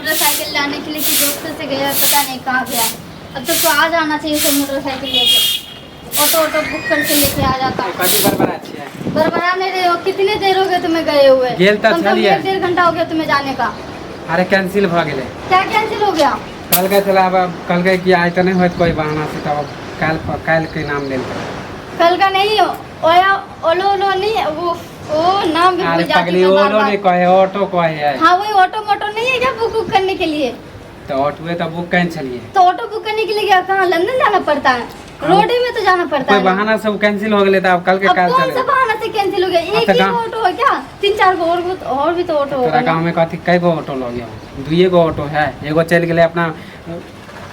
Motorcycle लाने के लिए कि दोस्तों से गया, पता नहीं कहाँ गया। अब तो आ जाना चाहिए सब मोटरसाइकिल लेके, ऑटो बुक करके लेके आ जाता। बरबरा नहीं रहे हो, कितने देर हो गए तुम्हें गए हुए? कम से कम 1-1.5 घंटा हो गया तुम्हें जाने का। अरे कैंसिल हो गए। क्या कैंसिल हो गया? कल गए चला, अब कल गए कि आज तो नहीं हो कोई बहाना से, तब कल के नाम ले कल का नहीं हो ओलो नहीं वो नाम भी भूल जाती हूं बार-बार। नहीं कहे ऑटो कहे है। हाँ वही ऑटो मोटो नहीं है क्या बुक करने के लिए? तो ऑटो तो बुक कैंसिल तो ऑटो बुक करने के लिए क्या कहाँ लंदन जाना पड़ता है? रोड में तो जाना पड़ता है। कोई बहाना से कैंसिल हो गए, अब कल के कल कौन सा बहाना से कैंसिल हो गया? एक ही ऑटो है क्या? 3-4 गो और भी तो ऑटो होगा। तोरा गांव में कथी कई गो ऑटो लग गया? 2 गो ऑटो है, एगो चल गए अपना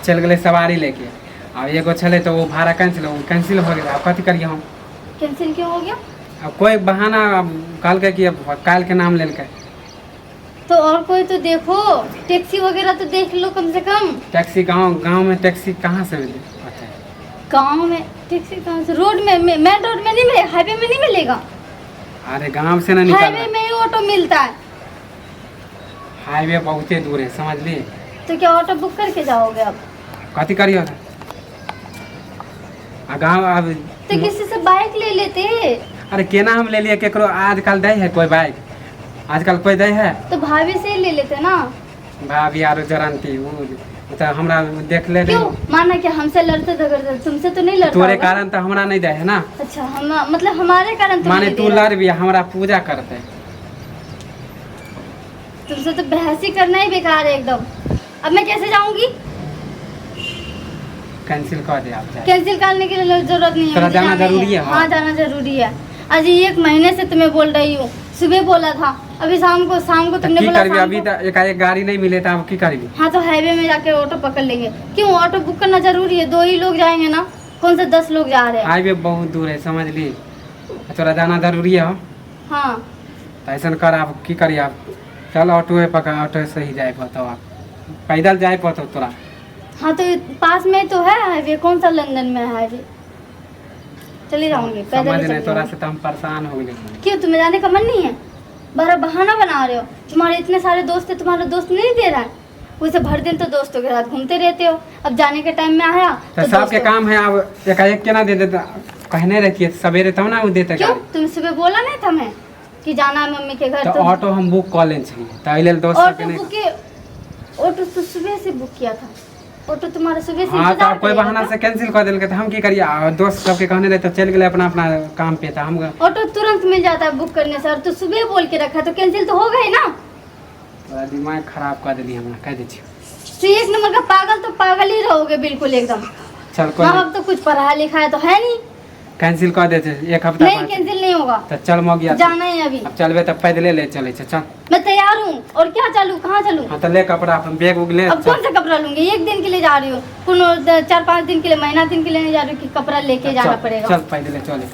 चल गए सवारी लेके, अब एगो चले तो वो भाड़ा कैंसिल हो गया। अब कथी करिए हम? कैंसिल क्यों हो गया? अब कोई बहाना कल के कि काल के नाम ले के। तो और कोई तो देखो, टैक्सी वगैरह तो देख लो कम से कम। टैक्सी गांव में टैक्सी कहाँ से मिले? गांव में टैक्सी कहाँ से? रोड में मेन रोड में नहीं मिलेगा, हाईवे में नहीं मिलेगा। अरे गांव से नहीं निकलना, हाईवे में ही ऑटो मिलता है। हाईवे बहुत दूर है, समझ ली। तो क्या ऑटो बुक करके जाओगे अब? कथी करियो? गाँव अब तो किसी से बाइक ले लेते। अरे केना हम ले लिए केकरो? आजकल दे है कोई बाइक? आजकल कोई दे है? तो भाभी से ही ले लेते ना। भाभी यार जरनती तो हमरा देख ले। क्यों माना क्या हमसे लड़ते झगड़ते? तुमसे तो नहीं लड़ता तोरे कारण तो हमरा नहीं दे है ना। अच्छा हम मतलब हमारे कारण तो माने तू लड़ भी हमरा पूजा करते। तुमसे तो बहस ही करना ही बेकार है एकदम। अब मैं कैसे जाऊंगी? कैंसिल कर दे आप। कैंसिल करने की जरूरत नहीं है। जाना जरूरी है। हाँ जाना जरूरी है। आज 1 महीने से तुम्हें बोल रही हूँ, सुबह बोला था, अभी शाम को तुमने बोला शाम अभी तो एक गाड़ी नहीं मिले था, अब की करेगी? हाँ तो हाईवे में जाके ऑटो पकड़ लेंगे। क्यों ऑटो बुक करना जरूरी है? 2 ही लोग जाएंगे ना, कौन से 10 लोग जा रहे हैं? हाईवे बहुत दूर है, समझ ली। तोरा जाना जरूरी है। हाँ तो ऐसा कर, आप की करिए? आप चल ऑटो पकड़, ऑटो से ही जाए बताओ। आप पैदल जाए पतो तोरा? हाँ तो पास में तो है हाईवे, कौन सा लंदन में है हाईवे? चली जाऊंगी पैदल। समझ नहीं, तोरा से तो हम परेशान हो गए। क्यों तुम्हें जाने का मन नहीं है? बड़ा बहाना बना रहे हो। तुम्हारे इतने सारे दोस्त है, तुम्हारा दोस्त नहीं दे रहा है? वैसे भर दिन तो दोस्तों के साथ घूमते रहते हो, अब जाने के टाइम में आया तो सबके काम है। अब एक के ना दे देता, कहने रहती है सवेरे तब ना वो देते। क्यों तुम सुबह बोला नहीं था मैं कि जाना है मम्मी के घर? तो ऑटो हम बुक कर ले दोस्त ऑटो तो सुबह से बुक किया था। ऑटो तुम्हारा सुबह से हाँ, तो कोई बहाना से कैंसिल कर दिल तो हम की करिए? दोस्त सबके कहने रहे तो चल गए अपना अपना काम पे था। हम ऑटो तुरंत मिल जाता है बुक करने से, और तो सुबह बोल के रखा तो कैंसिल तो हो गई ना। बड़ा दिमाग खराब कर दिली हमरा, कह दीजिए। तो 1 नंबर का पागल, तो पागल ही रहोगे बिल्कुल एकदम। चल कोई अब तो कुछ पढ़ा लिखा है तो है नहीं। कैंसिल कर देते 1 हफ्ता नहीं कैंसिल नहीं होगा। तो चल मगिया जाना है अभी। अब चलबे तब पैदले ले चले। चल मैं तैयार हूँ, और क्या चलूँ, कहाँ चलूँ? हाँ तो ले कपड़ा अपन बैग उग ले। अब कौन सा कपड़ा लूंगी? 1 दिन के लिए जा रही हूँ, 4-5 दिन के लिए, महीना दिन के लिए नहीं जा रही हूँ कि कपड़ा लेके जाना पड़ेगा। चल पैदले चले।